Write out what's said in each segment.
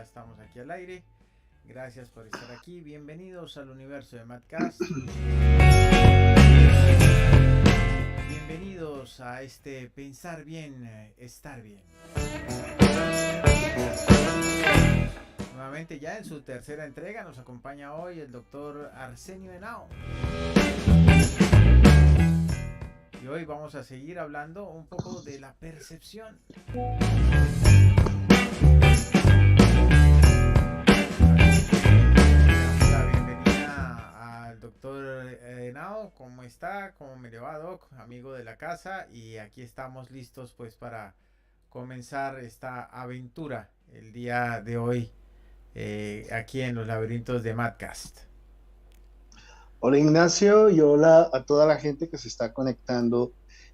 estamos aquí al aire. Gracias por estar aquí. Bienvenidos al universo de Madcast. Bienvenidos a este Pensar Bien, Estar Bien. Nuevamente ya en su tercera entrega nos acompaña hoy el doctor Arsenio Henao. Y hoy vamos a seguir hablando un poco de la percepción. La bienvenida al doctor Henao. ¿Cómo está? ¿Cómo me le va, doc? Amigo de la casa. Y aquí estamos listos pues para comenzar esta aventura el día de hoy aquí en los laberintos de Madcast. Hola Ignacio y hola a toda la gente que se está conectando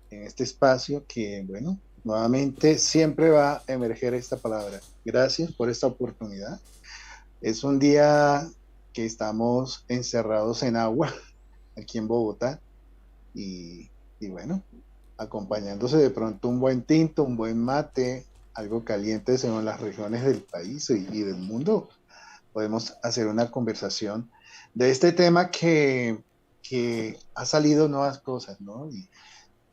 en este espacio que, bueno, nuevamente siempre va a emerger esta palabra. Gracias por esta oportunidad. Es un día que estamos encerrados en agua aquí en Bogotá y bueno, acompañándose de pronto un buen tinto, un buen mate, algo caliente según las regiones del país y del mundo. Podemos hacer una conversación de este tema que ha salido nuevas cosas, ¿no?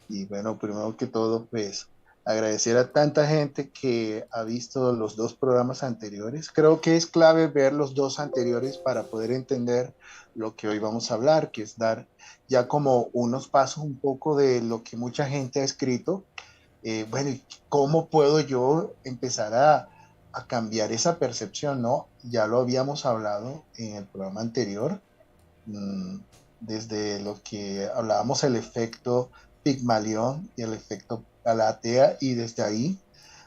Y bueno, primero que todo, pues agradecer a tanta gente que ha visto los dos programas anteriores. Creo que es clave ver los dos anteriores para poder entender lo que hoy vamos a hablar, que es dar ya como unos pasos un poco de lo que mucha gente ha escrito. Bueno, ¿cómo puedo yo empezar a cambiar esa percepción, no? Ya lo habíamos hablado en el programa anterior, mmm, desde lo que hablábamos el efecto Pigmalión y el efecto Galatea, y desde ahí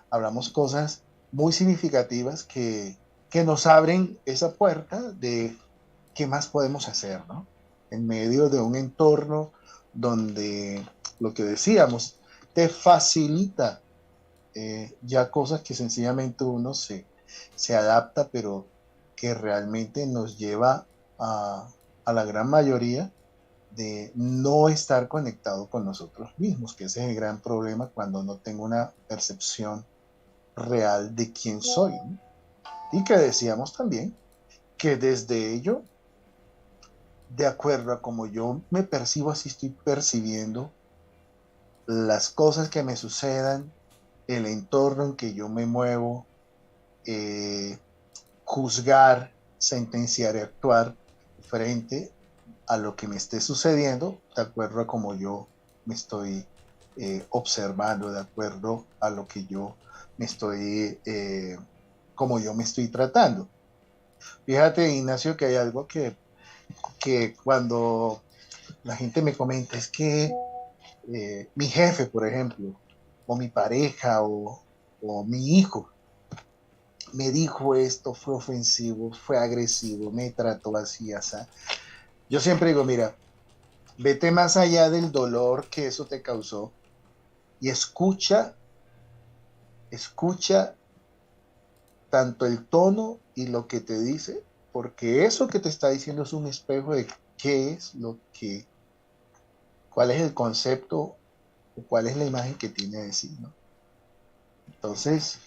hablamos cosas muy significativas que nos abren esa puerta de qué más podemos hacer, ¿no? En medio de un entorno donde lo que decíamos te facilita ya cosas que sencillamente uno se adapta, pero que realmente nos lleva a la gran mayoría de no estar conectado con nosotros mismos, que ese es el gran problema cuando no tengo una percepción real de quién soy, ¿no? Y que decíamos también que desde ello, de acuerdo a cómo yo me percibo, así estoy percibiendo las cosas que me sucedan, el entorno en que yo me muevo, eh, juzgar, sentenciar y actuar frente a lo que me esté sucediendo, de acuerdo a cómo yo me estoy observando, de acuerdo a lo que yo me estoy, como yo me estoy tratando. Fíjate, Ignacio, que hay algo que cuando la gente me comenta es que mi jefe, por ejemplo, o mi pareja o mi hijo, me dijo esto, fue ofensivo, fue agresivo, me trató así, así. Yo siempre digo, mira, vete más allá del dolor que eso te causó y escucha tanto el tono y lo que te dice, porque eso que te está diciendo es un espejo de qué es lo que, cuál es el concepto o cuál es la imagen que tiene de sí, ¿no? Entonces,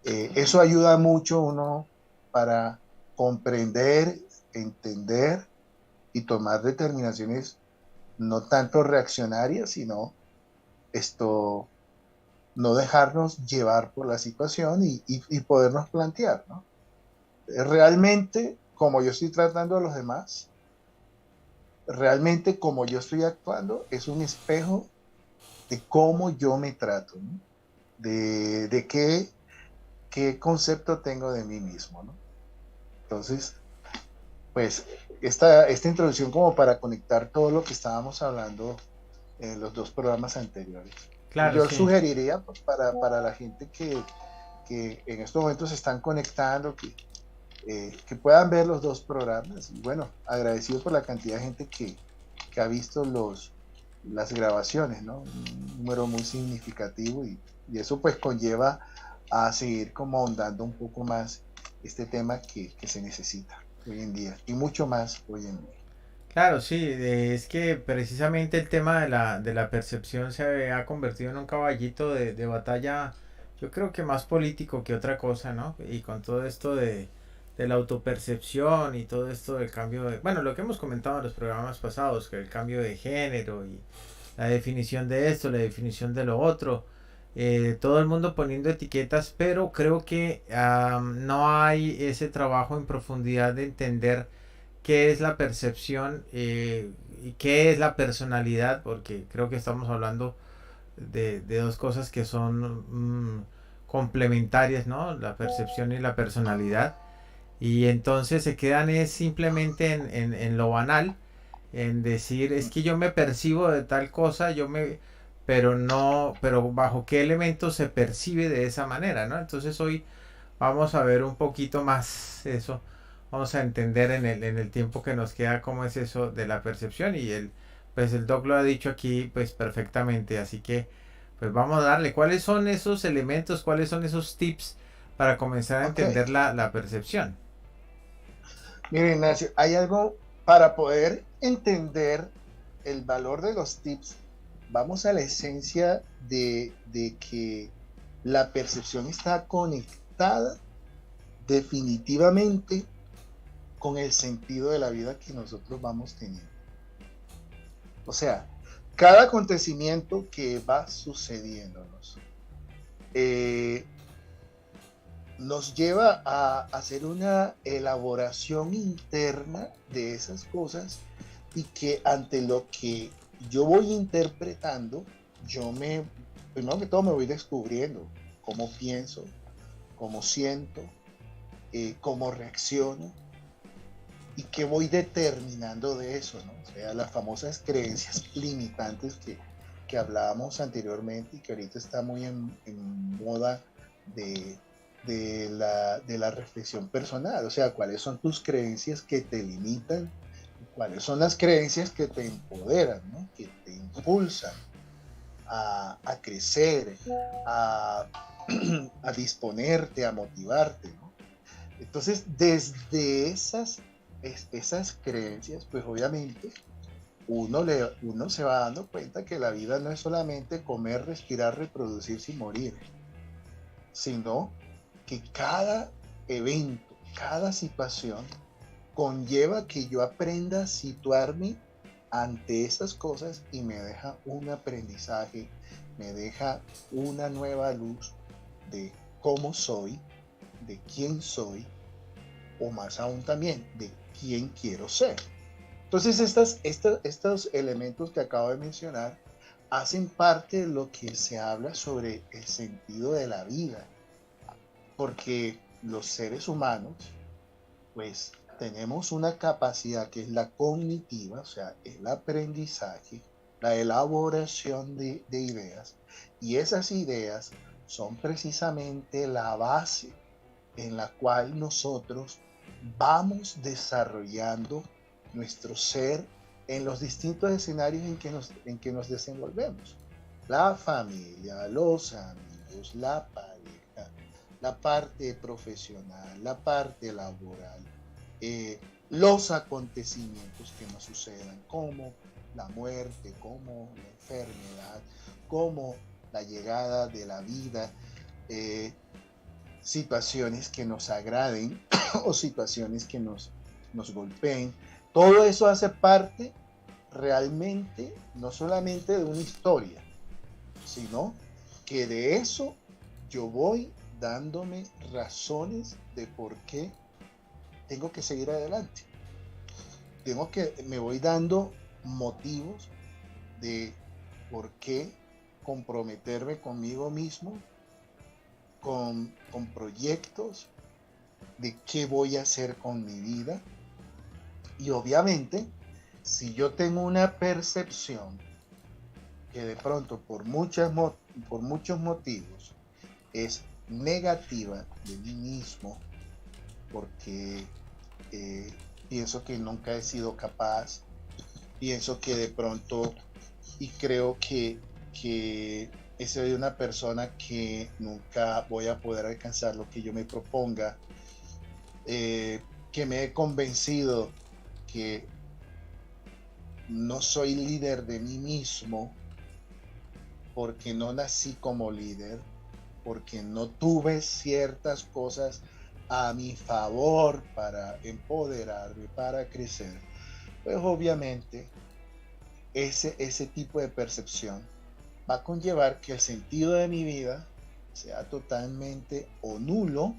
eso ayuda mucho uno para comprender, entender y tomar determinaciones no tanto reaccionarias, sino esto, no dejarnos llevar por la situación y podernos plantear, ¿no? Realmente, como yo estoy tratando a los demás, realmente como yo estoy actuando, es un espejo de cómo yo me trato, ¿no? De qué concepto tengo de mí mismo, ¿no? Entonces, pues, esta introducción como para conectar todo lo que estábamos hablando en los dos programas anteriores. Y Claro, yo sí. sugeriría pues, para la gente que en estos momentos se están conectando, que puedan ver los dos programas. Y bueno, agradecido por la cantidad de gente que ha visto las grabaciones, ¿no? Un número muy significativo y eso pues conlleva a seguir como ahondando un poco más este tema que se necesita hoy en día y mucho más hoy en día. Claro, sí, es que precisamente el tema de la percepción se ha convertido en un caballito de batalla Yo creo que más político que otra cosa, ¿no? Y con todo esto de la autopercepción y todo esto del cambio de, bueno, lo que hemos comentado en los programas pasados, que el cambio de género y la definición de esto, la definición de lo otro, todo el mundo poniendo etiquetas, pero creo que no hay ese trabajo en profundidad de entender qué es la percepción y qué es la personalidad, porque creo que estamos hablando de dos cosas que son complementarias, ¿no? La percepción y la personalidad. Y entonces se quedan es simplemente en lo banal, en decir, es que yo me percibo de tal cosa, pero no, pero bajo qué elementos se percibe de esa manera, ¿no? Entonces hoy vamos a ver un poquito más eso, vamos a entender en el tiempo que nos queda cómo es eso de la percepción y pues el doc lo ha dicho aquí pues perfectamente, así que pues vamos a darle, ¿cuáles son esos elementos, cuáles son esos tips para comenzar a Ok, entender la percepción? mire Ignacio, hay algo para poder entender el valor de los tips. Vamos a la esencia de que la percepción está conectada definitivamente con el sentido de la vida que nosotros vamos teniendo. O sea, cada acontecimiento que va sucediéndonos eh, nos lleva a hacer una elaboración interna de esas cosas y que ante lo que yo voy interpretando, primero que todo me voy descubriendo cómo pienso, cómo siento, cómo reacciono y qué voy determinando de eso, ¿no? O sea, las famosas creencias limitantes que hablábamos anteriormente y que ahorita está muy en moda de, de la reflexión personal, o sea, cuáles son tus creencias que te limitan y cuáles son las creencias que te empoderan, ¿no? Que te impulsan a crecer, a, a disponerte, a motivarte, ¿no? Entonces, desde esas creencias, pues obviamente uno se va dando cuenta que la vida no es solamente comer, respirar, reproducirse y morir, sino que cada evento, cada situación conlleva que yo aprenda a situarme ante esas cosas y me deja un aprendizaje, me deja una nueva luz de cómo soy, de quién soy o más aún también de quién quiero ser. Entonces estos elementos que acabo de mencionar hacen parte de lo que se habla sobre el sentido de la vida, porque los seres humanos pues tenemos una capacidad que es la cognitiva, o sea, el aprendizaje, la elaboración de ideas, y esas ideas son precisamente la base en la cual nosotros vamos desarrollando nuestro ser en los distintos escenarios en que nos desenvolvemos. La familia, los amigos, la pareja, la parte profesional, la parte laboral, los acontecimientos que nos sucedan, como la muerte, como la enfermedad, como la llegada de la vida, eh, situaciones que nos agraden o situaciones que nos golpeen. Todo eso hace parte realmente no solamente de una historia, sino que de eso yo voy dándome razones de por qué tengo que seguir adelante. Me voy dando motivos de por qué comprometerme conmigo mismo, con proyectos de qué voy a hacer con mi vida. Y obviamente, si yo tengo una percepción que de pronto por muchos motivos es negativa de mí mismo, porque eh, pienso que nunca he sido capaz, pienso que de pronto, y creo que soy una persona que nunca voy a poder alcanzar lo que yo me proponga, que me he convencido que no soy líder de mí mismo porque no nací como líder, porque no tuve ciertas cosas a mi favor para empoderarme, para crecer, pues obviamente ese tipo de percepción va a conllevar que el sentido de mi vida sea totalmente o nulo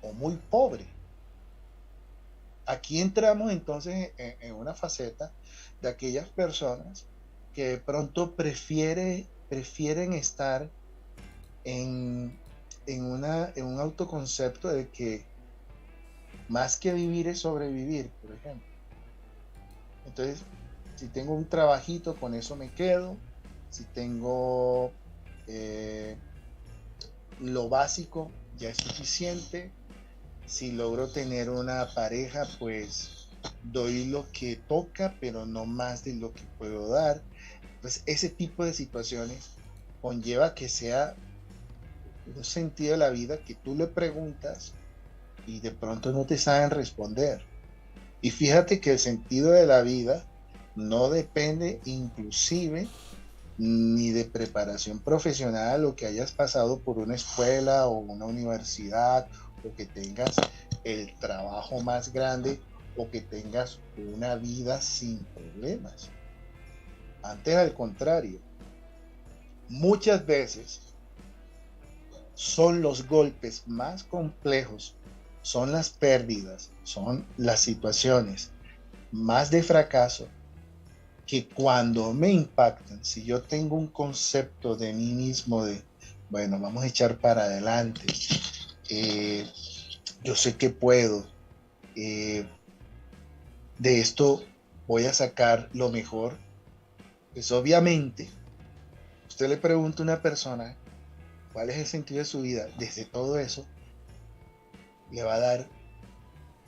o muy pobre. Aquí entramos entonces en una faceta de aquellas personas que de pronto prefieren estar en un autoconcepto de que más que vivir es sobrevivir, por ejemplo. Entonces, si tengo un trabajito, con eso me quedo. Si tengo lo básico, ya es suficiente. Si logro tener una pareja, pues doy lo que toca, pero no más de lo que puedo dar. Pues ese tipo de situaciones conlleva que sea un sentido de la vida que tú le preguntas y de pronto no te saben responder. Y fíjate que el sentido de la vida no depende inclusive ni de preparación profesional o que hayas pasado por una escuela o una universidad o que tengas el trabajo más grande o que tengas una vida sin problemas. Antes, al contrario, muchas veces son los golpes más complejos, son las pérdidas, son las situaciones más de fracaso que cuando me impactan, si yo tengo un concepto de mí mismo de, bueno, vamos a echar para adelante, yo sé que puedo, de esto voy a sacar lo mejor, pues obviamente usted le pregunta a una persona cuál es el sentido de su vida, desde todo eso, le va a dar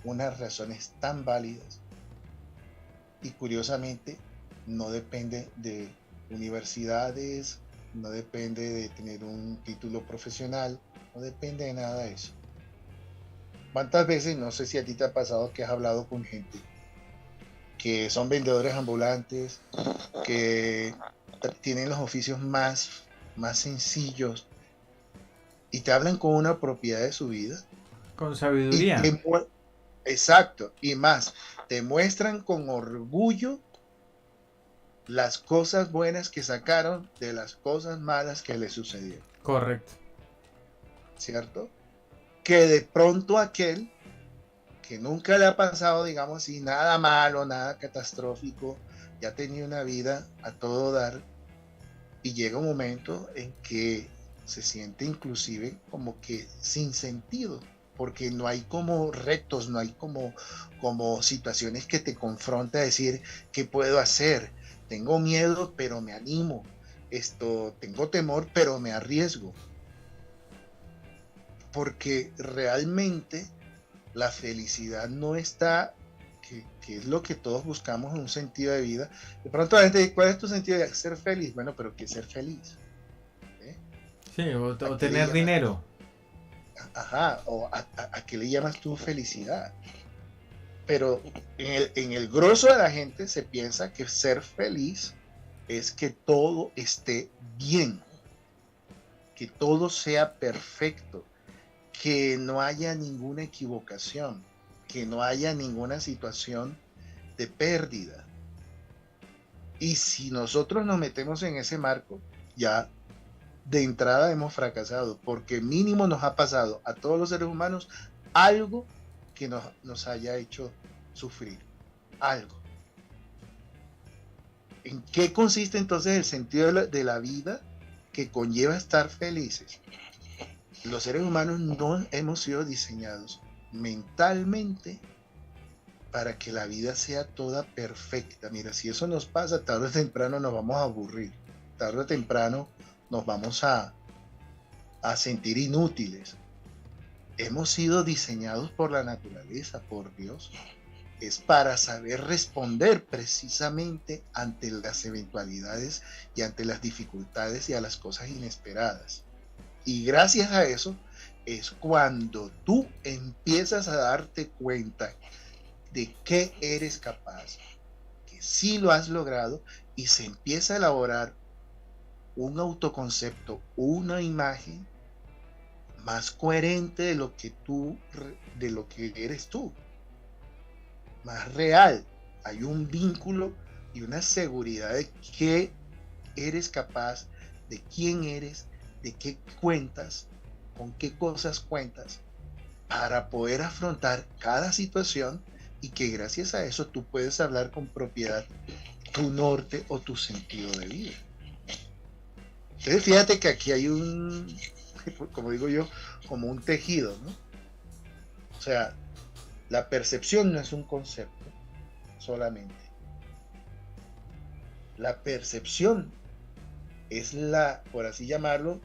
unas razones tan válidas y curiosamente no depende de universidades, no depende de tener un título profesional, no depende de nada de eso. ¿Cuántas veces, no sé si a ti te ha pasado que has hablado con gente que son vendedores ambulantes, que tienen los oficios más sencillos y te hablan con una propiedad de su vida? Con Y sabiduría. exacto, y más, te muestran con orgullo las cosas buenas que sacaron de las cosas malas que les sucedieron. Correcto. ¿Cierto? Que de pronto aquel que nunca le ha pasado, digamos así, nada malo, nada catastrófico, ya tenía una vida a todo dar y llega un momento en que se siente inclusive como que sin sentido, porque no hay como retos, no hay como situaciones que te confronta a decir, ¿qué puedo hacer? Tengo miedo, pero me animo. Tengo temor, pero me arriesgo. Porque realmente la felicidad no está, que es lo que todos buscamos en un sentido de vida. De pronto la gente dice, ¿cuál es tu sentido de ser feliz? Bueno, pero ¿qué es ser feliz? ¿Eh? Sí, ¿A o qué le tener llamas? dinero. Ajá, o a qué le llamas tú felicidad. Pero en el grosso de la gente se piensa que ser feliz es que todo esté bien, que todo sea perfecto, que no haya ninguna equivocación, que no haya ninguna situación de pérdida. Y si nosotros nos metemos en ese marco, ya de entrada hemos fracasado, porque mínimo nos ha pasado a todos los seres humanos algo que nos haya hecho sufrir, algo. ¿En qué consiste entonces el sentido de la vida que conlleva estar felices? Los seres humanos no hemos sido diseñados mentalmente para que la vida sea toda perfecta. Mira, si eso nos pasa, tarde o temprano nos vamos a aburrir, tarde o temprano nos vamos a sentir inútiles. Hemos sido diseñados por la naturaleza, por Dios, es para saber responder precisamente ante las eventualidades y ante las dificultades y a las cosas inesperadas. Y gracias a eso es cuando tú empiezas a darte cuenta de qué eres capaz, que sí lo has logrado y se empieza a elaborar un autoconcepto, una imagen más coherente de lo que eres tú, más real. Hay un vínculo y una seguridad de que eres capaz, de quién eres, de qué cuentas, con qué cosas cuentas, para poder afrontar cada situación y que gracias a eso tú puedes hablar con propiedad tu norte o tu sentido de vida. Entonces fíjate que aquí hay como digo yo, como un tejido, ¿no? O sea, la percepción no es un concepto solamente. La percepción es por así llamarlo,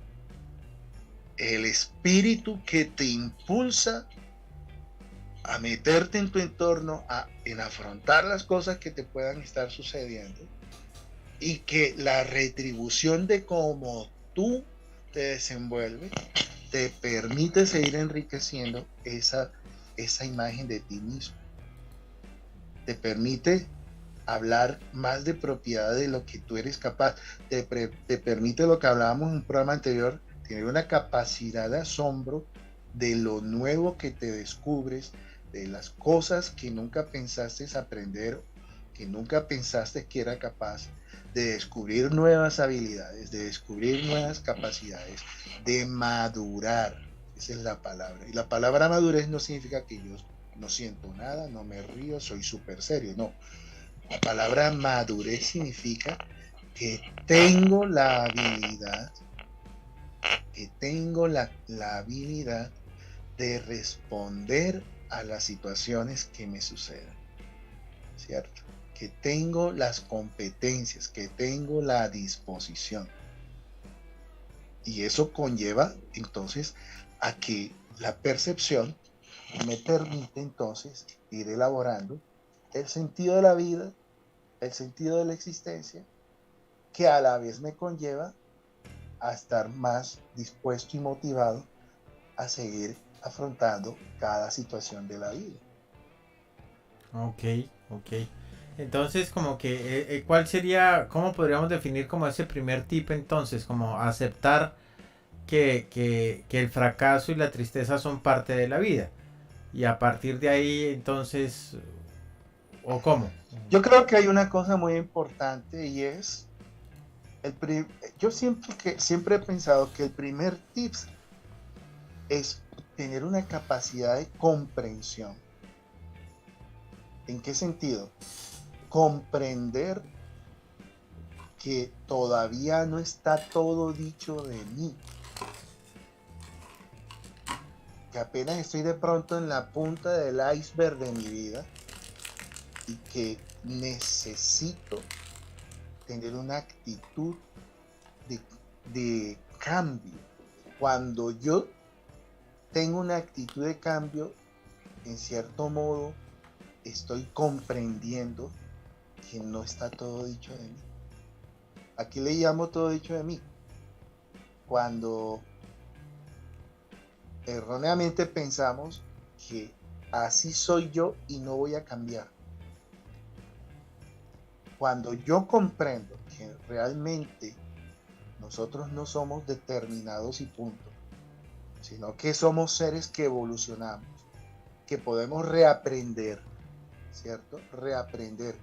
el espíritu que te impulsa a meterte en tu entorno, en afrontar las cosas que te puedan estar sucediendo y que la retribución de cómo tú te desenvuelves te permite seguir enriqueciendo esa imagen de ti mismo. Te permite hablar más de propiedad de lo que tú eres capaz. Te permite lo que hablábamos en un programa anterior, tener una capacidad de asombro de lo nuevo que te descubres, de las cosas que nunca pensaste aprender, que nunca pensaste que era capaz, de descubrir nuevas habilidades, de descubrir nuevas capacidades, de madurar. Esa es la palabra. Y la palabra madurez no significa que yo no siento nada, no me río, soy súper serio. No. La palabra madurez significa que tengo la habilidad, la habilidad de responder a las situaciones que me sucedan, ¿cierto? Que tengo las competencias, que tengo la disposición. Y eso conlleva entonces a que la percepción me permite entonces ir elaborando el sentido de la vida, el sentido de la existencia, que a la vez me conlleva a estar más dispuesto y motivado a seguir afrontando cada situación de la vida. Ok, ok. Entonces, como que, ¿cuál sería, cómo podríamos definir como ese primer tip entonces? Como aceptar que el fracaso y la tristeza son parte de la vida. Y a partir de ahí, entonces, ¿o cómo? Yo creo que hay una cosa muy importante y es, yo siempre he pensado que el primer tip es tener una capacidad de comprensión. ¿En qué sentido? Comprender que todavía no está todo dicho de mí, que apenas estoy de pronto en la punta del iceberg de mi vida y que necesito tener una actitud de cambio. Cuando yo tengo una actitud de cambio, en cierto modo estoy comprendiendo que no está todo dicho de mí. Aquí le llamo todo dicho de mí. Cuando erróneamente pensamos que así soy yo y no voy a cambiar. Cuando yo comprendo que realmente nosotros no somos determinados y punto, sino que somos seres que evolucionamos, que podemos reaprender, ¿cierto? Reaprender.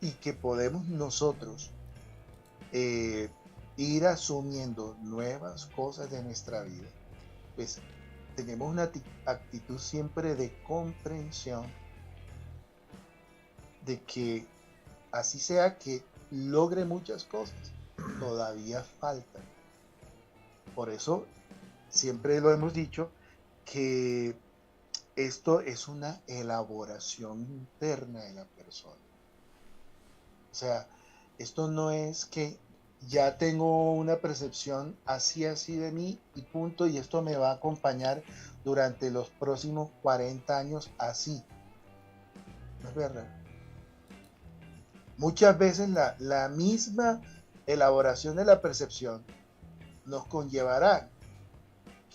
Y que podemos nosotros ir asumiendo nuevas cosas de nuestra vida. Pues tenemos una actitud siempre de comprensión de que así sea que logre muchas cosas, todavía faltan. Por eso siempre lo hemos dicho que esto es una elaboración interna de la persona. O sea, esto no es que ya tengo una percepción así de mí y punto, y esto me va a acompañar durante los próximos 40 años así. No es verdad. Muchas veces la misma elaboración de la percepción nos conllevará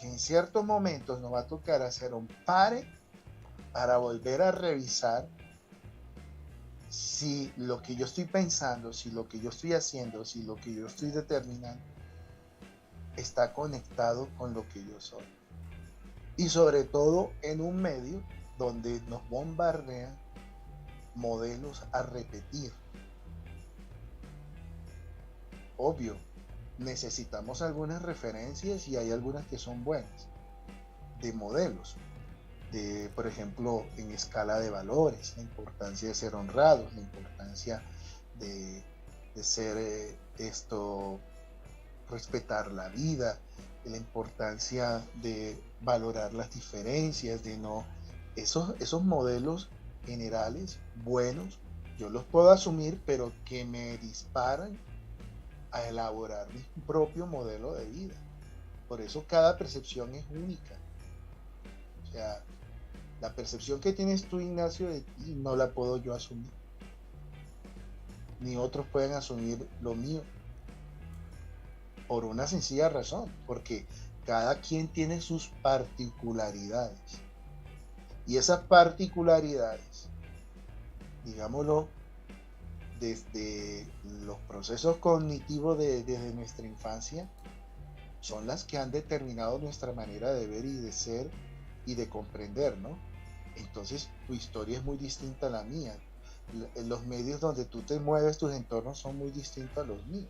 que en ciertos momentos nos va a tocar hacer un pare para volver a revisar si lo que yo estoy pensando, si lo que yo estoy haciendo, si lo que yo estoy determinando está conectado con lo que yo soy. Y sobre todo en un medio donde nos bombardean modelos a repetir. Obvio, necesitamos algunas referencias y hay algunas que son buenas, de modelos, de, por ejemplo, en escala de valores, la importancia de ser honrados, la importancia de, de ser respetar la vida, la importancia de valorar las diferencias, de no, esos modelos generales buenos, yo los puedo asumir, pero que me disparan a elaborar mi propio modelo de vida. Por eso cada percepción es única. O sea, la percepción que tienes tú, Ignacio, de ti no la puedo yo asumir. Ni otros pueden asumir lo mío. Por una sencilla razón, porque cada quien tiene sus particularidades. Y esas particularidades, digámoslo, desde los procesos cognitivos desde nuestra infancia, son las que han determinado nuestra manera de ver y de ser y de comprender, ¿no? Entonces tu historia es muy distinta a la mía. Los medios donde tú te mueves, tus entornos son muy distintos a los míos.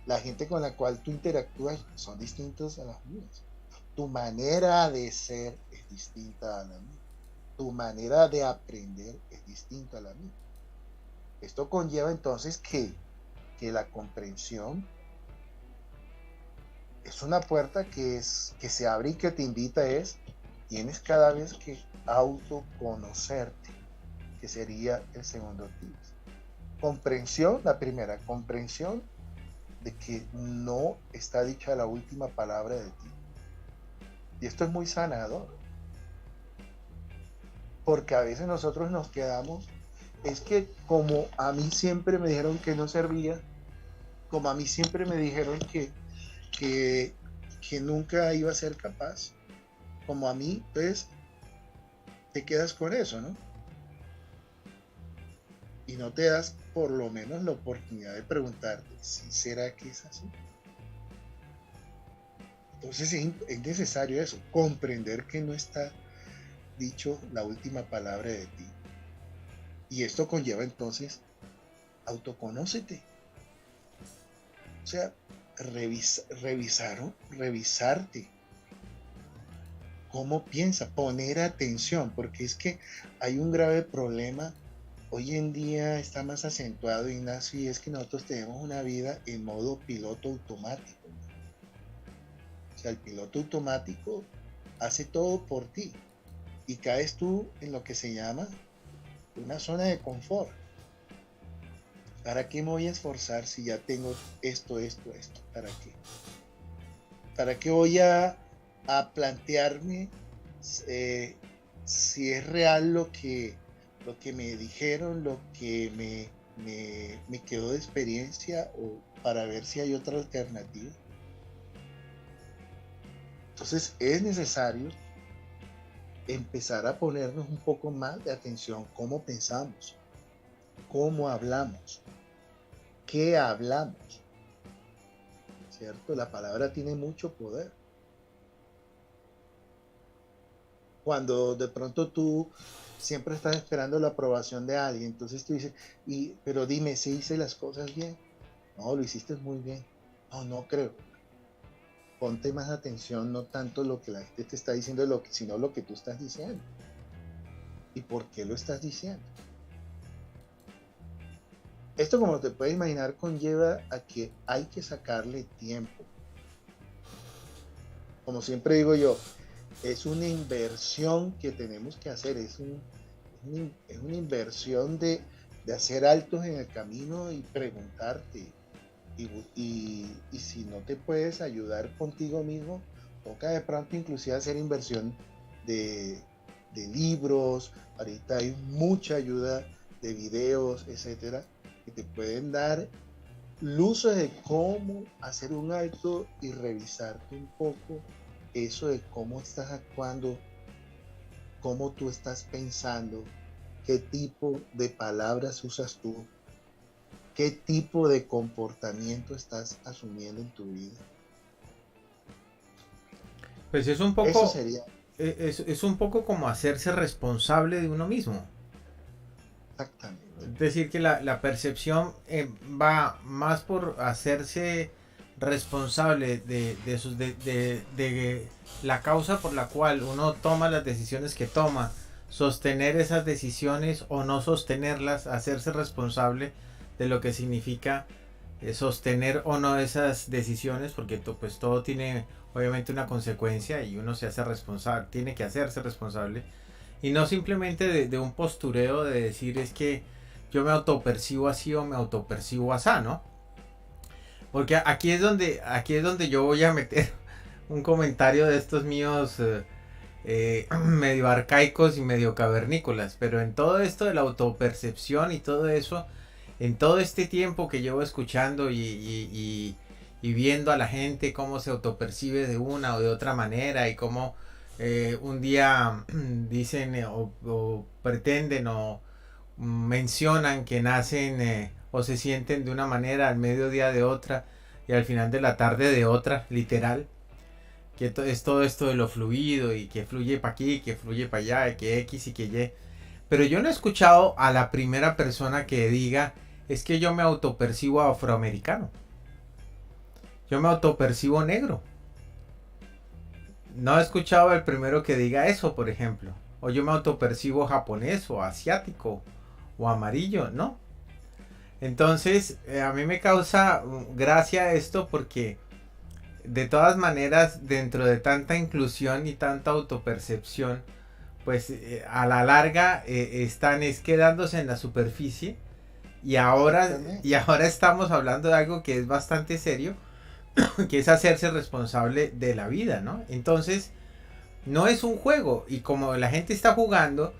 La gente con la cual tú interactúas son distintos a las mías. Tu manera de ser es distinta a la mía. Tu manera de aprender es distinta a la mía. Esto conlleva entonces que la comprensión es una puerta que se abre y que te invita tienes cada vez que autoconocerte, que sería el segundo tip. Comprensión, la primera, comprensión de que no está dicha la última palabra de ti. Y esto es muy sanador, porque a veces nosotros nos quedamos, es que como a mí siempre me dijeron que no servía, como a mí siempre me dijeron que nunca iba a ser capaz, como a mí, pues te quedas con eso, ¿no? Y no te das por lo menos la oportunidad de preguntarte si será que es así. Entonces es necesario eso, comprender que no está dicho la última palabra de ti. Y esto conlleva entonces autoconócete. O sea, revisarte. ¿Cómo piensa? Poner atención, porque es que hay un grave problema. Hoy en día está más acentuado, Ignacio, y es que nosotros tenemos una vida en modo piloto automático. O sea, el piloto automático hace todo por ti y caes tú en lo que se llama una zona de confort. ¿Para qué me voy a esforzar si ya tengo esto? ¿Para qué? ¿Para qué voy a plantearme si es real lo que me dijeron, lo que me quedó de experiencia, o para ver si hay otra alternativa? Entonces es necesario empezar a ponernos un poco más de atención cómo pensamos, cómo hablamos, qué hablamos, ¿cierto? La palabra tiene mucho poder. Cuando de pronto tú siempre estás esperando la aprobación de alguien, entonces tú dices, pero dime si hice las cosas bien. No, lo hiciste muy bien. No, no creo. Ponte más atención, no tanto lo que la gente te está diciendo, sino lo que tú estás diciendo. ¿Y por qué lo estás diciendo? Esto, como te puedes imaginar, conlleva a que hay que sacarle tiempo. Como siempre digo yo, es una inversión que tenemos que hacer, es una inversión de hacer altos en el camino y preguntarte. Y si no te puedes ayudar contigo mismo, toca de pronto inclusive hacer inversión de libros. Ahorita hay mucha ayuda de videos, etcétera, que te pueden dar luces de cómo hacer un alto y revisarte un poco eso de cómo estás actuando, cómo tú estás pensando, qué tipo de palabras usas tú, ¿Qué tipo de comportamiento estás asumiendo en tu vida? Pues es un Eso poco, sería es un poco como hacerse responsable de uno mismo. exactamente. Es decir, que la percepción va más por hacerse responsable de la causa por la cual uno toma las decisiones que toma, sostener esas decisiones o no sostenerlas, hacerse responsable de lo que significa sostener o no esas decisiones, porque pues todo tiene obviamente una consecuencia y uno se hace responsable, tiene que hacerse responsable y no simplemente de un postureo de decir es que yo me autopercibo así o me autopercibo así, ¿no? Porque aquí es donde yo voy a meter un comentario de estos míos medio arcaicos y medio cavernícolas, pero en todo esto de la autopercepción y todo eso, en todo este tiempo que llevo escuchando y viendo a la gente cómo se autopercibe de una o de otra manera y cómo un día dicen o pretenden o mencionan que nacen o se sienten de una manera al mediodía de otra y al final de la tarde de otra, literal. Que es todo esto de lo fluido y que fluye para aquí, que fluye para allá, y que X y que Y. Pero yo no he escuchado a la primera persona que diga, es que yo me autopercibo afroamericano. Yo me autopercibo negro. No he escuchado al primero que diga eso, por ejemplo. O yo me autopercibo japonés o asiático o amarillo, ¿no? Entonces, a mí me causa gracia esto porque de todas maneras, dentro de tanta inclusión y tanta autopercepción, pues a la larga están es quedándose en la superficie y Exactamente. ahora estamos hablando de algo que es bastante serio, que es hacerse responsable de la vida, ¿no? Entonces, no es un juego y como la gente está jugando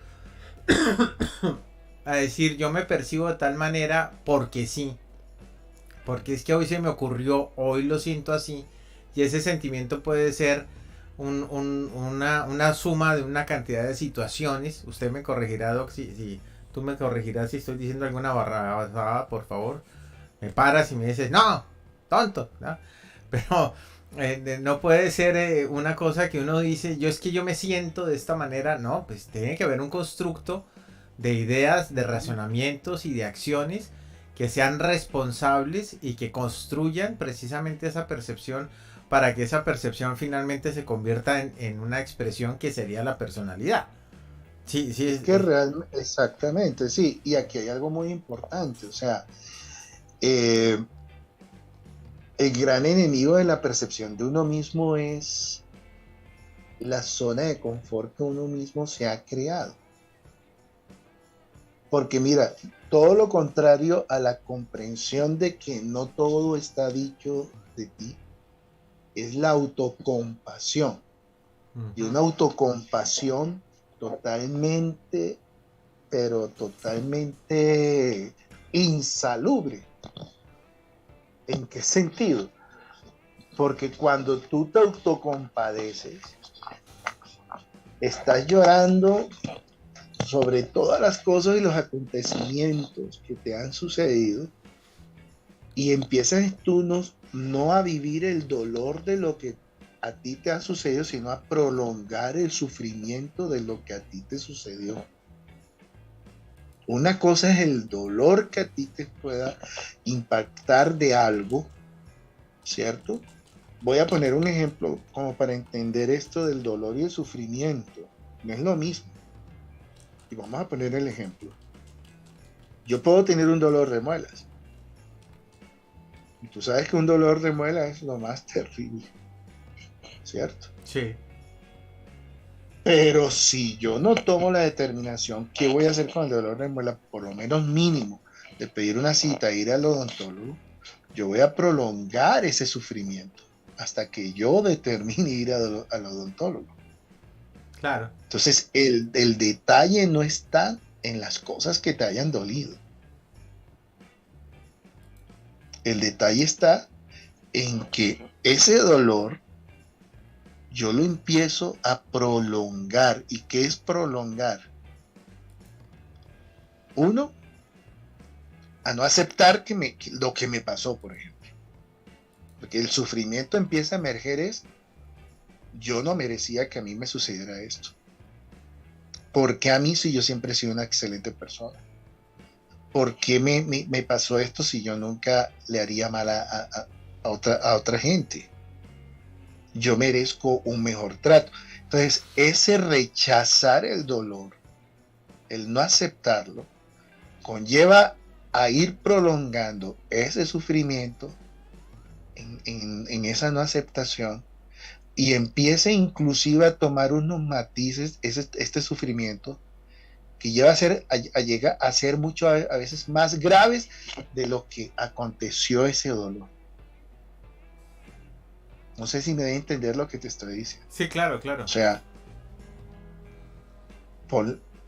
a decir yo me percibo de tal manera porque sí, porque es que hoy se me ocurrió, hoy lo siento así, y ese sentimiento puede ser una suma de una cantidad de situaciones. Usted me corregirá, Doc, si tú me corregirás si estoy diciendo alguna barrabasada, por favor. Me paras y me dices, no, tonto, ¿no? Pero no puede ser una cosa que uno dice, yo es que yo me siento de esta manera, no, pues tiene que haber un constructo de ideas, de razonamientos y de acciones que sean responsables y que construyan precisamente esa percepción para que esa percepción finalmente se convierta en una expresión que sería la personalidad. Sí, sí, Es que realmente, exactamente, sí. Y aquí hay algo muy importante. O sea, eh, el gran enemigo de la percepción de uno mismo es la zona de confort que uno mismo se ha creado. Porque mira, todo lo contrario a la comprensión de que no todo está dicho de ti, es la autocompasión. Y una autocompasión totalmente, pero totalmente insalubre. ¿En qué sentido? Porque cuando tú te autocompadeces, estás llorando sobre todas las cosas y los acontecimientos que te han sucedido y empiezas tú no a vivir el dolor de lo que a ti te ha sucedido, sino a prolongar el sufrimiento de lo que a ti te sucedió. Una cosa es el dolor que a ti te pueda impactar de algo, ¿cierto? Voy a poner un ejemplo como para entender esto del dolor y el sufrimiento. No es lo mismo. Y vamos a poner el ejemplo. Yo puedo tener un dolor de muelas. Y tú sabes que un dolor de muelas es lo más terrible, ¿cierto? sí, Pero si yo no tomo la determinación, ¿qué voy a hacer con el dolor de muela? Por lo menos mínimo, de pedir una cita, ir al odontólogo, yo voy a prolongar ese sufrimiento hasta que yo determine ir al odontólogo. claro. Entonces, el detalle no está en las cosas que te hayan dolido. El detalle está en que ese dolor yo lo empiezo a prolongar. ¿Y qué es prolongar? Uno, a no aceptar lo que me pasó, por ejemplo. Porque el sufrimiento empieza a emerger yo no merecía que a mí me sucediera esto. ¿Por qué a mí si yo siempre he sido una excelente persona? ¿Por qué me pasó esto si yo nunca le haría mal a otra gente? Yo merezco un mejor trato. Entonces, ese rechazar el dolor, el no aceptarlo, conlleva a ir prolongando ese sufrimiento en esa no aceptación, y empieza inclusive a tomar unos matices este sufrimiento que llega a ser mucho a veces más graves de lo que aconteció ese dolor. No sé si me debe entender lo que te estoy diciendo. Sí, claro, claro. O sea,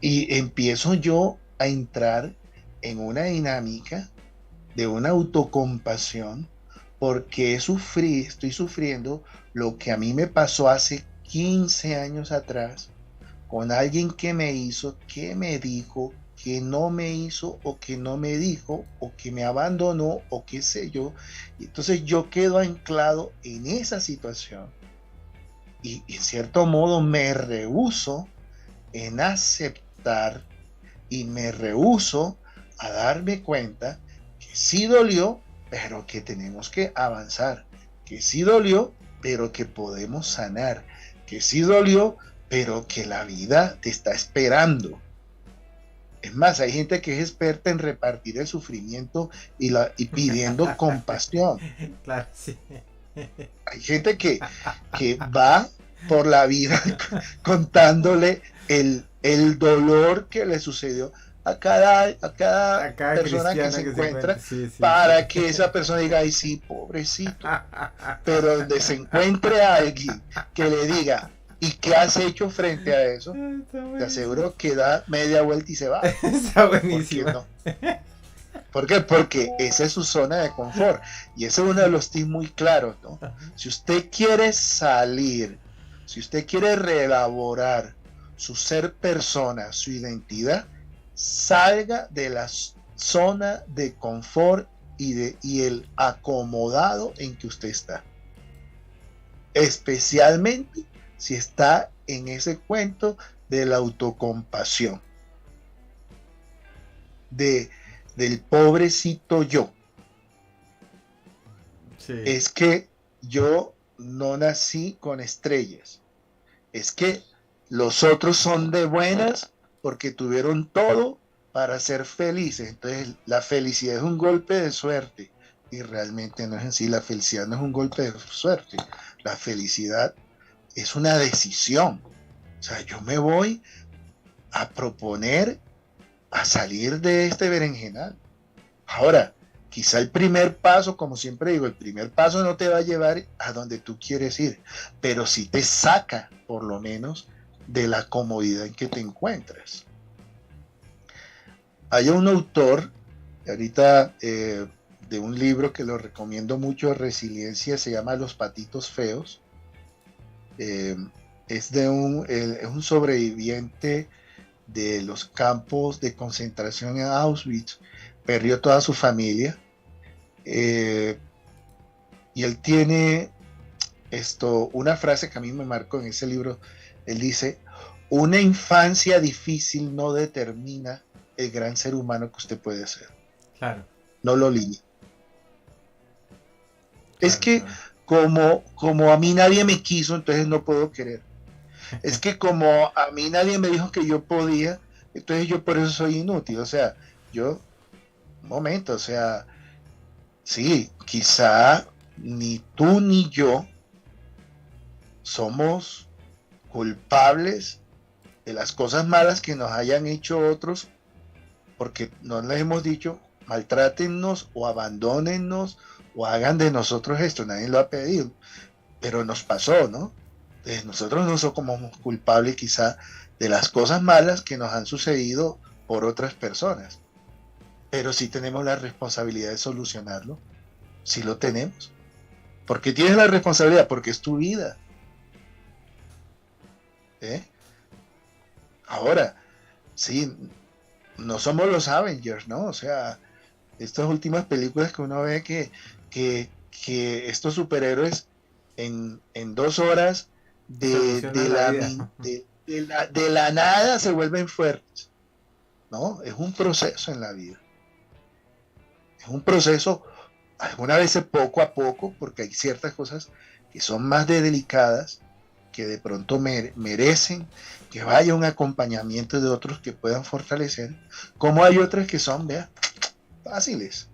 y empiezo yo a entrar en una dinámica de una autocompasión, porque estoy sufriendo lo que a mí me pasó hace 15 años atrás, con alguien que me hizo, que me dijo, que no me hizo, o que no me dijo, o que me abandonó, o qué sé yo. Y entonces yo quedo anclado en esa situación y en cierto modo me rehúso en aceptar, y me rehúso a darme cuenta que sí dolió, pero que tenemos que avanzar, que sí dolió, pero que podemos sanar, que sí dolió, pero que la vida te está esperando. Es más, hay gente que es experta en repartir el sufrimiento y pidiendo compasión. Claro, sí. Hay gente que va por la vida contándole el dolor que le sucedió a cada persona que se encuentra, sí, para que esa persona diga, ay sí, pobrecito. Pero donde se encuentre a alguien que le diga, ¿y qué has hecho frente a eso? Te aseguro que da media vuelta y se va. Está buenísimo. ¿Por qué no? ¿Por qué? Porque esa es su zona de confort. Y ese es uno de los tips muy claros, ¿no? Si usted quiere salir, si usted quiere reelaborar su ser persona, su identidad, salga de la zona de confort y el acomodado en que usted está. Especialmente si está en ese cuento de la autocompasión. Del pobrecito yo. Sí. Es que yo no nací con estrellas. Es que los otros son de buenas porque tuvieron todo para ser felices. Entonces la felicidad es un golpe de suerte. Y realmente no es así. La felicidad no es un golpe de suerte. La felicidad es una decisión. O sea, yo me voy a proponer a salir de este berenjenal. Ahora, quizá el primer paso, como siempre digo, el primer paso no te va a llevar a donde tú quieres ir, pero sí te saca, por lo menos, de la comodidad en que te encuentras. Hay un autor, ahorita, de un libro que lo recomiendo mucho, Resiliencia, se llama Los patitos feos. Es un sobreviviente de los campos de concentración en Auschwitz. Perdió toda su familia, y él tiene una frase que a mí me marcó en ese libro. Él dice: una infancia difícil no determina el gran ser humano que usted puede ser. Claro. No lo limita. Claro, es que claro. como a mí nadie me quiso, entonces no puedo querer. Es que como a mí nadie me dijo que yo podía, entonces yo por eso soy inútil. O sea, un momento, o sea, sí, quizá ni tú ni yo somos culpables de las cosas malas que nos hayan hecho otros, porque no les hemos dicho, maltrátennos o abandónennos o hagan de nosotros esto, nadie lo ha pedido, pero nos pasó, ¿no? Entonces nosotros no somos culpables quizá de las cosas malas que nos han sucedido por otras personas, pero sí tenemos la responsabilidad de solucionarlo. Sí lo tenemos. ¿Por qué tienes la responsabilidad? Porque es tu vida. Ahora, sí, no somos los Avengers, ¿no? O sea, Estas últimas películas que uno ve que, que estos superhéroes en 2 horas Solucionan la vida. de la nada se vuelven fuertes. No, es un proceso en la vida. Es un proceso, algunas veces poco a poco, porque hay ciertas cosas que son más de delicadas, que de pronto merecen que vaya un acompañamiento de otros que puedan fortalecer, como hay otras que son, vea, fáciles.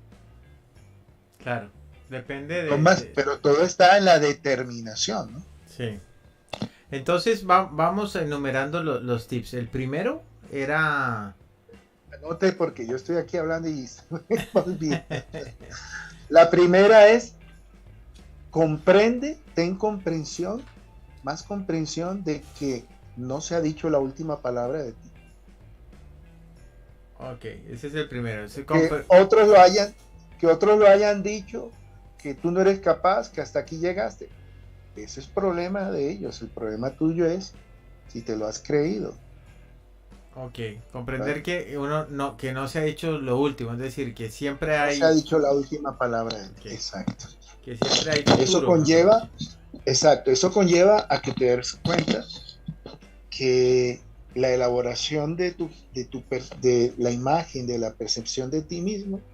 Claro, depende Son más, pero todo está en la determinación, ¿no? Sí. Entonces vamos enumerando los tips. El primero era... Anote porque yo estoy aquí hablando y se me olvida. La primera es comprende, ten comprensión, más comprensión de que no se ha dicho la última palabra de ti. Ok, ese es el primero. Que otros lo hayan dicho, que tú no eres capaz, que hasta aquí llegaste. Ese es problema de ellos. El problema tuyo es si te lo has creído. Ok, comprender ¿Vale? que no se ha hecho lo último, es decir, que siempre No se ha hay... dicho la última palabra de ti. Ok, Exacto. que siempre hay Eso futuro, mejor dicho. conlleva, exacto, eso conlleva a que te des cuenta que la elaboración de la imagen, de la percepción de ti mismo,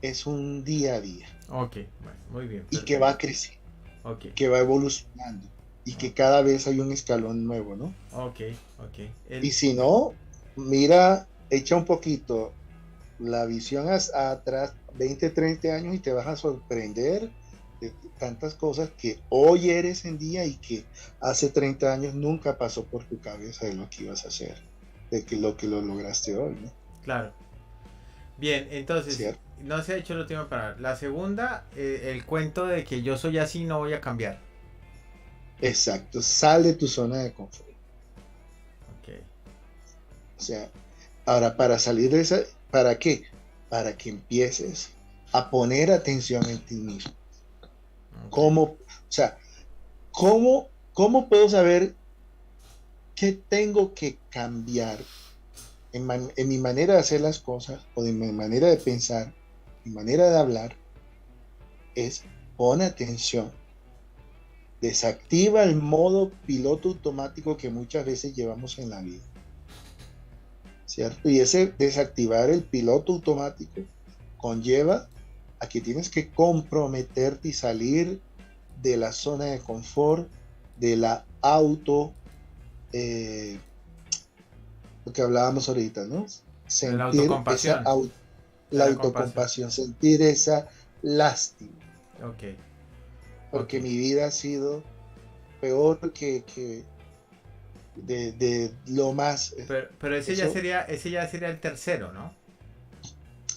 es un día a día Ok, bueno, muy bien, y que va perfecto. creciendo, Ok, que va evolucionando y que ok, cada vez hay un escalón nuevo, ¿no? ok, ok. Y si no, mira, echa un poquito la visión atrás, 20, 30 años y te vas a sorprender de tantas cosas que hoy eres en día y que hace 30 años nunca pasó por tu cabeza de lo que ibas a hacer, de que lo lograste hoy, ¿no? Claro. Bien, entonces, ¿Cierto? no se ha hecho la última palabra. La segunda, el cuento de que yo soy así, no voy a cambiar. Exacto, sal de tu zona de confort. Ok, O sea, ahora para salir de esa, ¿para qué? Para que empieces a poner atención en ti mismo. ok, ¿Cómo, o sea, cómo puedo saber qué tengo que cambiar en mi manera de hacer las cosas o de mi manera de pensar, mi manera de hablar? Es pon atención, desactiva el modo piloto automático que muchas veces llevamos en la vida, ¿cierto? Y ese desactivar el piloto automático conlleva a que tienes que comprometerte y salir de la zona de confort, de la eh, lo que hablábamos ahorita, ¿no? de la Sentir autocompasión, de la la compasión. autocompasión, sentir esa lástima, Ok, ok. porque mi vida ha sido peor de lo más, Pero eso, ese ya sería el tercero, ¿no?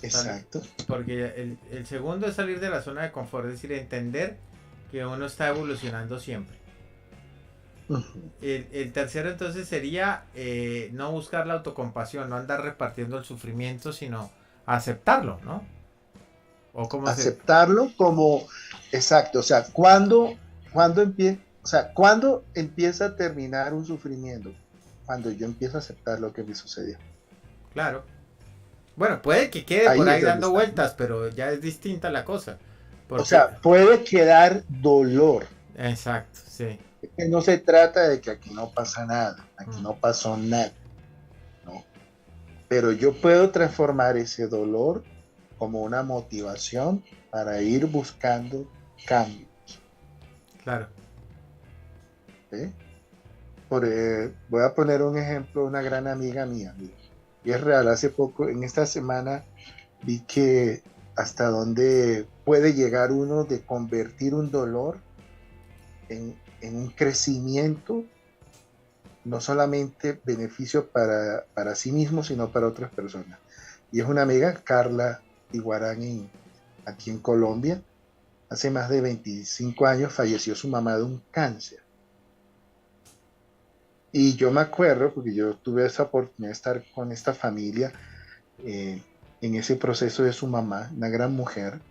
exacto. Porque el segundo es salir de la zona de confort, es decir, entender que uno está evolucionando siempre. Uh-huh. El tercero entonces sería no buscar la autocompasión, no andar repartiendo el sufrimiento, sino aceptarlo, ¿no? O cómo se... Aceptarlo como, exacto, o sea, cuando empieza a terminar un sufrimiento, cuando yo empiezo a aceptar lo que me sucedió. Claro. Bueno, puede que quede por Ahí es ahí donde dando está, ¿no? vueltas, pero ya es distinta la cosa. O Porque... sea, puede quedar dolor. Exacto, sí. Que no se trata de que aquí no pasa nada, aquí Mm, no pasó nada, ¿no? Pero yo puedo transformar ese dolor como una motivación para ir buscando cambio. claro. ¿Sí? Voy a poner un ejemplo, una gran amiga mía, mira, y es real, hace poco, en esta semana, vi que hasta dónde puede llegar uno de convertir un dolor en un crecimiento, no solamente beneficio para sí mismo, sino para otras personas. Y es una amiga, Carla Iguarán, aquí en Colombia. Hace más de 25 años falleció su mamá de un cáncer. Y yo me acuerdo, porque yo tuve esa oportunidad de estar con esta familia eh, en ese proceso de su mamá, una gran mujer,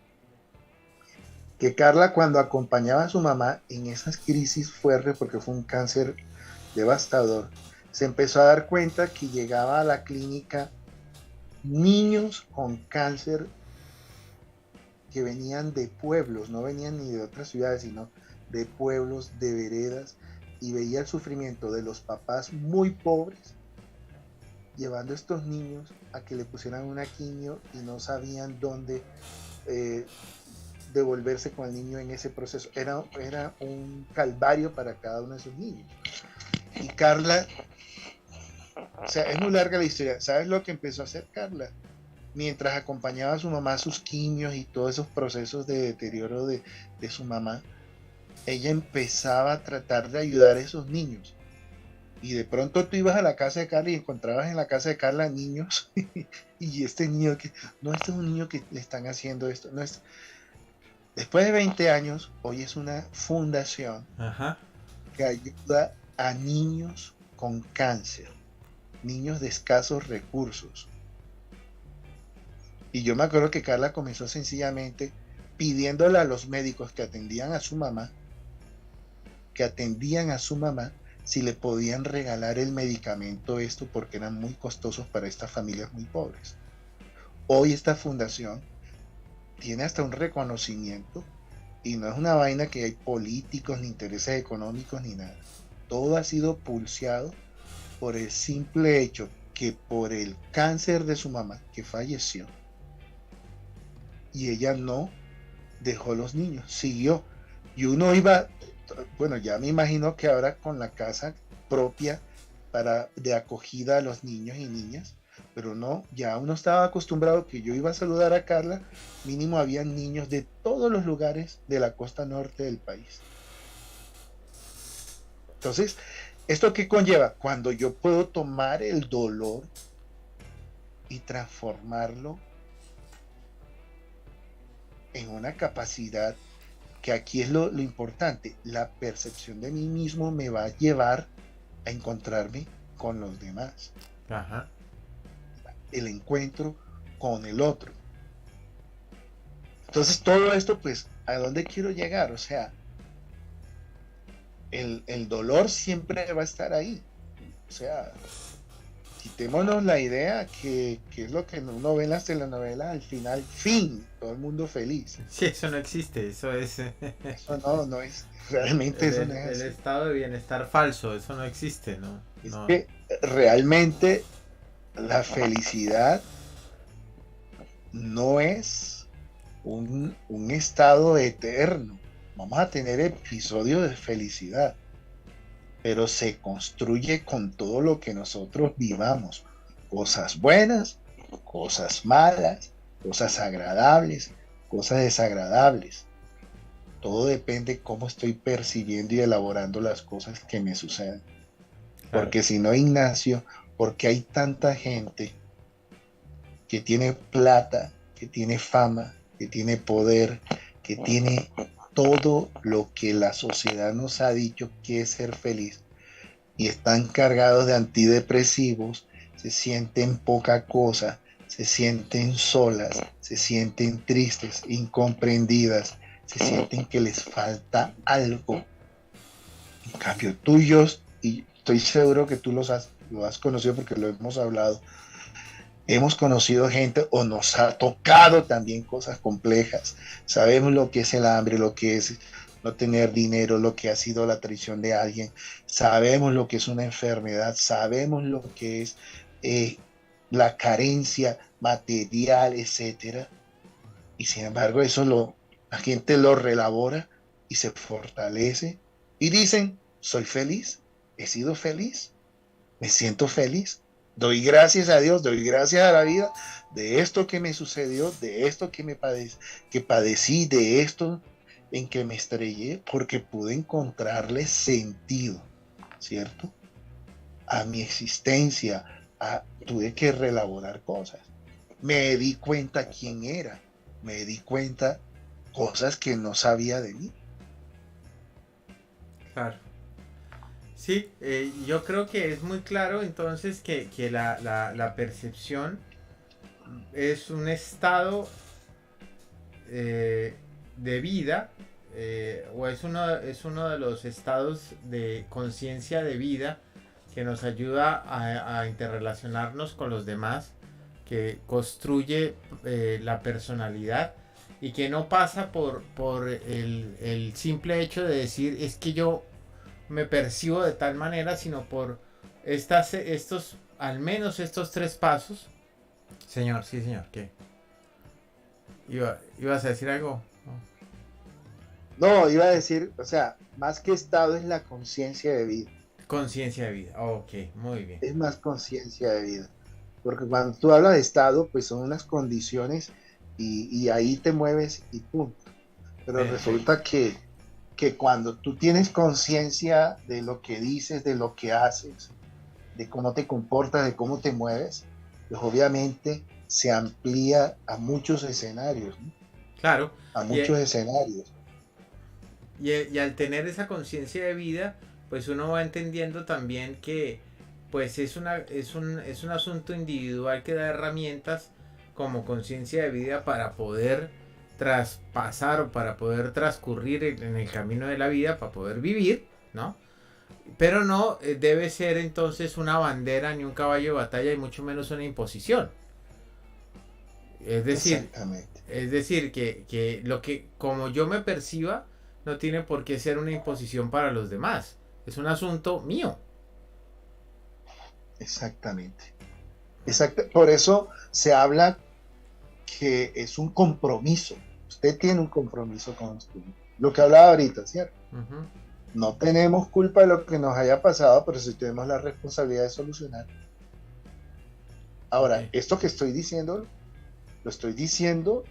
que Carla cuando acompañaba a su mamá en esas crisis fuertes, porque fue un cáncer devastador, se empezó a dar cuenta que llegaba a la clínica niños con cáncer que venían de pueblos, no venían ni de otras ciudades, sino de pueblos, de veredas, y veía el sufrimiento de los papás muy pobres, llevando a estos niños a que le pusieran una quimio y no sabían dónde devolverse con el niño en ese proceso. Era un calvario para cada uno de esos niños. Y Carla, o sea, es muy larga la historia. ¿Sabes lo que empezó a hacer Carla? Mientras acompañaba a su mamá a sus quimios y todos esos procesos de deterioro de su mamá, ella empezaba a tratar de ayudar a esos niños. Y de pronto tú ibas a la casa de Carla y encontrabas en la casa de Carla niños y este niño que, no, este es un niño que le están haciendo esto, no es. Después de 20 años, hoy es una fundación que ayuda a niños con cáncer, niños de escasos recursos. Y yo me acuerdo que Carla comenzó sencillamente pidiéndole a los médicos que atendían a su mamá, si le podían regalar el medicamento esto porque eran muy costosos para estas familias muy pobres. Hoy esta fundación tiene hasta un reconocimiento y no es una vaina que hay políticos ni intereses económicos ni nada. Todo ha sido pulseado por el simple hecho que por el cáncer de su mamá que falleció y ella no dejó los niños, siguió. Y uno iba, bueno, ya me imagino que ahora con la casa propia de acogida a los niños y niñas, pero no, ya uno estaba acostumbrado que yo iba a saludar a Carla, mínimo había niños de todos los lugares de la costa norte del país. Entonces, ¿esto qué conlleva? Cuando yo puedo tomar el dolor y transformarlo en una capacidad que aquí es lo importante, la percepción de mí mismo me va a llevar a encontrarme con los demás. Ajá. El encuentro con el otro. Entonces todo esto, pues, ¿a dónde quiero llegar? O sea, el dolor siempre va a estar ahí. O sea, quitémonos la idea que es lo que uno ve en las telenovelas, al final, fin, todo el mundo feliz. Sí, eso no existe, eso es... Eso no es, realmente eso no es el así. estado de bienestar falso, eso no existe, ¿no? Es no. que realmente la felicidad no es un estado eterno. Vamos a tener episodios de felicidad, pero se construye con todo lo que nosotros vivamos. Cosas buenas, cosas malas, cosas agradables, cosas desagradables. Todo depende de cómo estoy percibiendo y elaborando las cosas que me suceden. Claro. Porque si no, Ignacio, porque hay tanta gente que tiene plata, que tiene fama, que tiene poder, que tiene todo lo que la sociedad nos ha dicho que es ser feliz, y están cargados de antidepresivos, se sienten poca cosa, se sienten solas, se sienten tristes, incomprendidas, se sienten que les falta algo. En cambio, tuyos, y estoy seguro que tú lo has conocido porque lo hemos hablado, hemos conocido gente o nos ha tocado también cosas complejas. Sabemos lo que es el hambre, lo que es no tener dinero, lo que ha sido la traición de alguien. Sabemos lo que es una enfermedad, sabemos lo que es la carencia material, etcétera. Y sin embargo, la gente lo relabora y se fortalece y dicen, soy feliz, he sido feliz, me siento feliz. Doy gracias a Dios, doy gracias a la vida de esto que me sucedió, de esto que padecí, de esto en que me estrellé, porque pude encontrarle sentido, ¿cierto? A mi existencia, tuve que relaborar cosas. Me di cuenta quién era, me di cuenta cosas que no sabía de mí. Claro. Sí, yo creo que es muy claro entonces que la percepción es un estado de vida o es uno de los estados de conciencia de vida que nos ayuda a interrelacionarnos con los demás, que construye la personalidad y que no pasa por el simple hecho de decir es que yo me percibo de tal manera, sino por al menos estos tres pasos. Señor, sí señor, ¿qué? ¿Ibas a decir algo? No, iba a decir, o sea, más que estado es la conciencia de vida. Conciencia de vida, ok, muy bien. Es más conciencia de vida. Porque cuando tú hablas de estado, pues son unas condiciones y ahí te mueves y punto. Pero Perfecto. resulta que cuando tú tienes conciencia de lo que dices, de lo que haces, de cómo te comportas, de cómo te mueves, pues obviamente se amplía a muchos escenarios, ¿no? Claro. A muchos escenarios. Y al tener esa conciencia de vida, pues uno va entendiendo también que pues es un asunto individual que da herramientas como conciencia de vida para poder traspasar o para poder transcurrir en el camino de la vida, para poder vivir, ¿no? Pero no debe ser entonces una bandera ni un caballo de batalla y mucho menos una imposición. Es decir, que lo que como yo me perciba no tiene por qué ser una imposición para los demás. Es un asunto mío. Exactamente. Por eso se habla que es un compromiso. Usted tiene un compromiso con usted. Lo que hablaba ahorita, ¿cierto? Uh-huh. No tenemos culpa de lo que nos haya pasado, pero sí tenemos la responsabilidad de solucionar. Ahora, esto que estoy diciendo, lo estoy diciendo,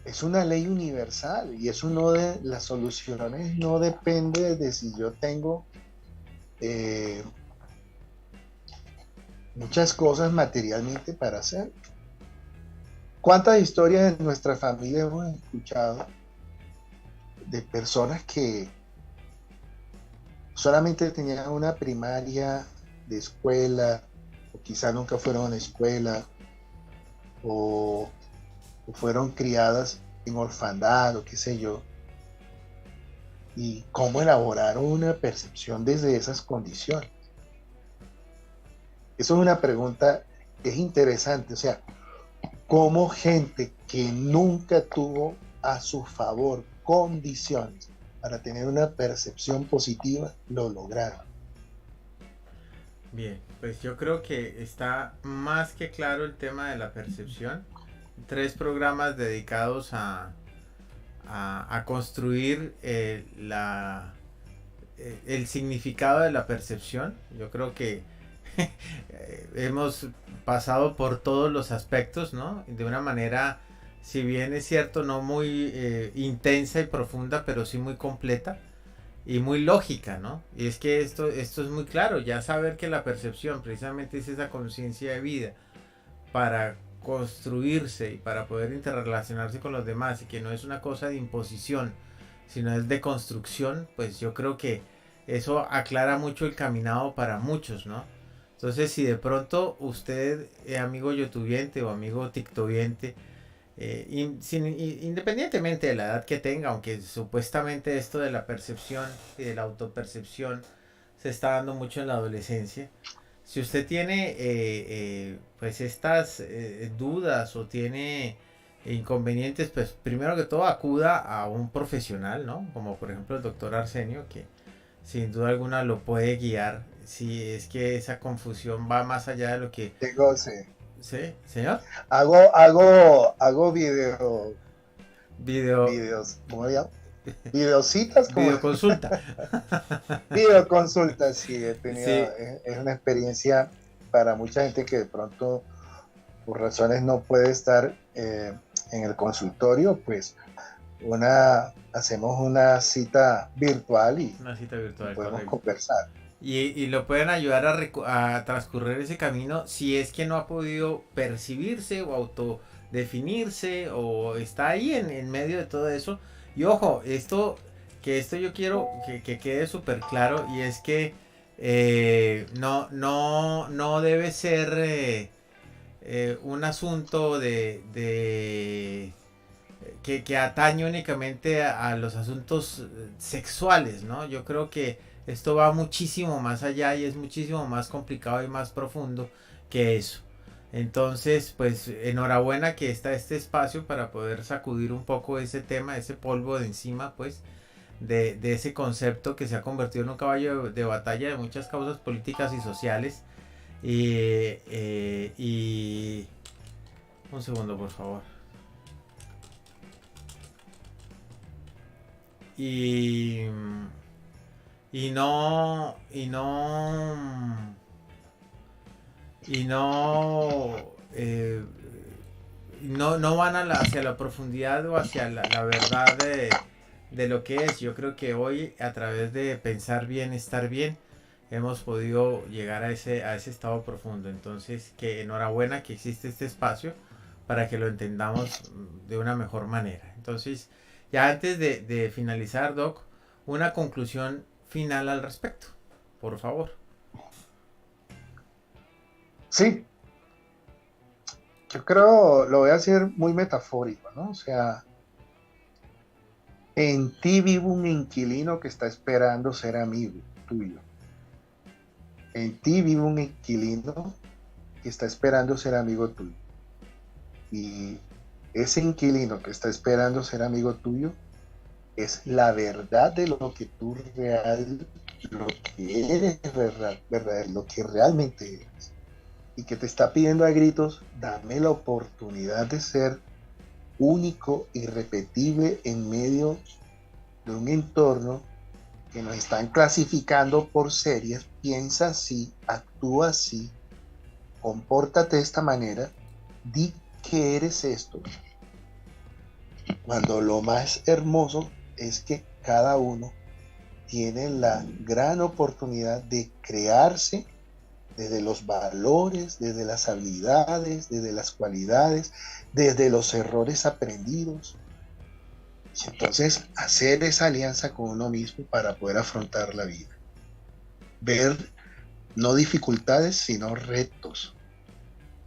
es una ley universal y eso no de las soluciones no depende de si yo tengo muchas cosas materialmente para hacer. ¿Cuántas historias en nuestra familia hemos escuchado de personas que solamente tenían una primaria de escuela, o quizá nunca fueron a una escuela, o fueron criadas en orfandad, o qué sé yo, y cómo elaborar una percepción desde esas condiciones? Eso es una pregunta que es interesante, o sea, cómo gente que nunca tuvo a su favor condiciones para tener una percepción positiva, lo lograron. Bien, pues yo creo que está más que claro el tema de la percepción. 3 programas dedicados a construir el significado de la percepción. Yo creo que hemos pasado por todos los aspectos, ¿no? De una manera, si bien es cierto, no muy intensa y profunda, pero sí muy completa y muy lógica, ¿no? Y es que esto es muy claro, ya saber que la percepción precisamente es esa conciencia de vida para construirse y para poder interrelacionarse con los demás y que no es una cosa de imposición, sino es de construcción, pues yo creo que eso aclara mucho el caminado para muchos, ¿no? Entonces, si de pronto usted, amigo youtubiente o amigo tiktobiente, independientemente de la edad que tenga, aunque supuestamente esto de la percepción y de la autopercepción se está dando mucho en la adolescencia, si usted tiene pues estas dudas o tiene inconvenientes, pues primero que todo acuda a un profesional, ¿no? Como por ejemplo el doctor Arsenio, que sin duda alguna lo puede guiar si es que esa confusión va más allá de lo que... ¿Sí, señor? Hago videos, ¿cómo se llama? Videocitas, como videoconsulta. Videoconsulta, sí, he tenido, sí. Es una experiencia para mucha gente que de pronto por razones no puede estar en el consultorio, pues hacemos una cita virtual y podemos correcto. conversar. Y lo pueden ayudar a transcurrir ese camino si es que no ha podido percibirse o autodefinirse o está ahí en medio de todo eso. Y ojo, esto yo quiero que quede súper claro y es que no debe ser un asunto que atañe únicamente a los asuntos sexuales, ¿no? Yo creo que esto va muchísimo más allá y es muchísimo más complicado y más profundo que eso. Entonces, pues enhorabuena que está este espacio para poder sacudir un poco ese tema, ese polvo de encima, pues, de ese concepto que se ha convertido en un caballo de batalla de muchas causas políticas y sociales. Y un segundo, por favor. Y, y no, y no, y no, no van hacia la profundidad o hacia la verdad de lo que es. Yo creo que hoy, a través de pensar bien, estar bien, hemos podido llegar a ese estado profundo. Entonces, que enhorabuena que existe este espacio para que lo entendamos de una mejor manera. Entonces, ya antes de finalizar, Doc, una conclusión final al respecto, por favor. Sí, yo creo, lo voy a hacer muy metafórico, ¿no? O sea, en ti vive un inquilino que está esperando ser amigo tuyo. En ti vive un inquilino que está esperando ser amigo tuyo. Y ese inquilino que está esperando ser amigo tuyo es la verdad de lo que tú lo que eres verdad, lo que realmente eres. Y que te está pidiendo a gritos, dame la oportunidad de ser único, irrepetible en medio de un entorno que nos están clasificando por series. Piensa así, actúa así, compórtate de esta manera, di que eres esto. Cuando lo más hermoso es que cada uno tiene la gran oportunidad de crearse desde los valores, desde las habilidades, desde las cualidades, desde los errores aprendidos. Y entonces hacer esa alianza con uno mismo para poder afrontar la vida. Ver no dificultades, sino retos.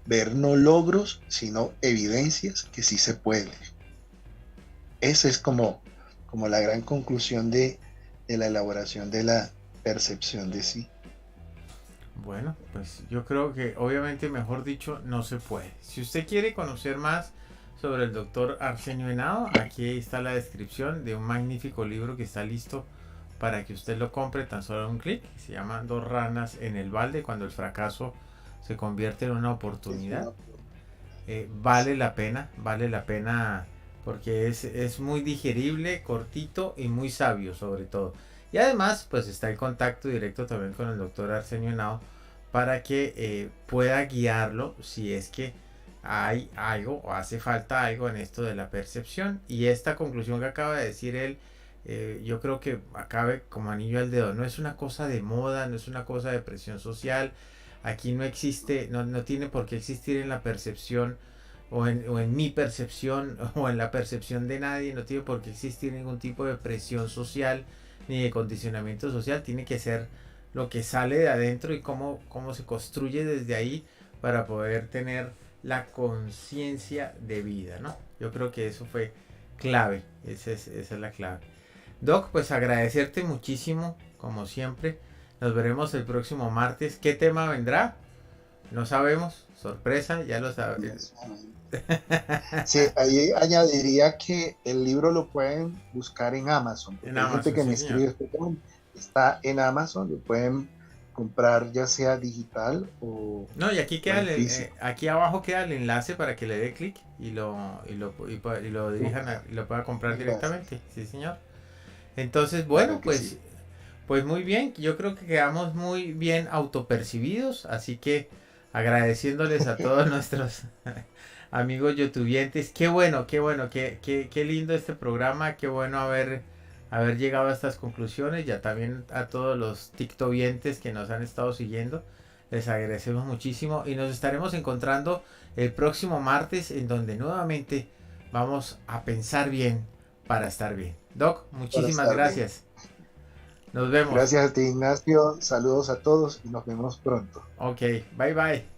Ver no logros, sino evidencias que sí se puede. Esa es como la gran conclusión de la elaboración de la percepción de sí. Bueno, pues yo creo que obviamente, mejor dicho, no se puede. Si usted quiere conocer más sobre el doctor Arsenio Henao, aquí está la descripción de un magnífico libro que está listo para que usted lo compre tan solo un clic. Se llama Dos ranas en el balde, cuando el fracaso se convierte en una oportunidad. Vale la pena porque es muy digerible, cortito y muy sabio sobre todo. Y además, pues está el contacto directo también con el doctor Arsenio Henao para que pueda guiarlo si es que hay algo o hace falta algo en esto de la percepción. Y esta conclusión que acaba de decir él, yo creo que acabe como anillo al dedo. No es una cosa de moda, no es una cosa de presión social. Aquí no existe, no tiene por qué existir en la percepción o en mi percepción o en la percepción de nadie, no tiene por qué existir ningún tipo de presión social ni de condicionamiento social. Tiene que ser lo que sale de adentro y cómo se construye desde ahí para poder tener la conciencia de vida, ¿no? Yo creo que eso fue clave, esa es la clave. Doc, pues agradecerte muchísimo, como siempre. Nos veremos el próximo martes. ¿Qué tema vendrá? No sabemos, sorpresa, ya lo sabes. Sí, ahí añadiría que el libro lo pueden buscar en Amazon. En Hay gente Amazon, que sí, me señor. escribe, está en Amazon, lo pueden comprar ya sea digital No, y aquí o queda en físico. aquí abajo queda el enlace para que le dé clic y lo dirijan y lo pueda comprar Gracias. directamente, sí, señor. Entonces, bueno, Claro que sí. pues muy bien, yo creo que quedamos muy bien autopercibidos, así que agradeciéndoles a todos nuestros amigos youtubientes, qué lindo este programa, qué bueno haber llegado a estas conclusiones, ya también a todos los tiktokientes que nos han estado siguiendo, les agradecemos muchísimo y nos estaremos encontrando el próximo martes en donde nuevamente vamos a pensar bien para estar bien. Doc, Para muchísimas estar bien. gracias. Nos vemos. Gracias a ti, Ignacio. Saludos a todos y nos vemos pronto. Ok, bye bye.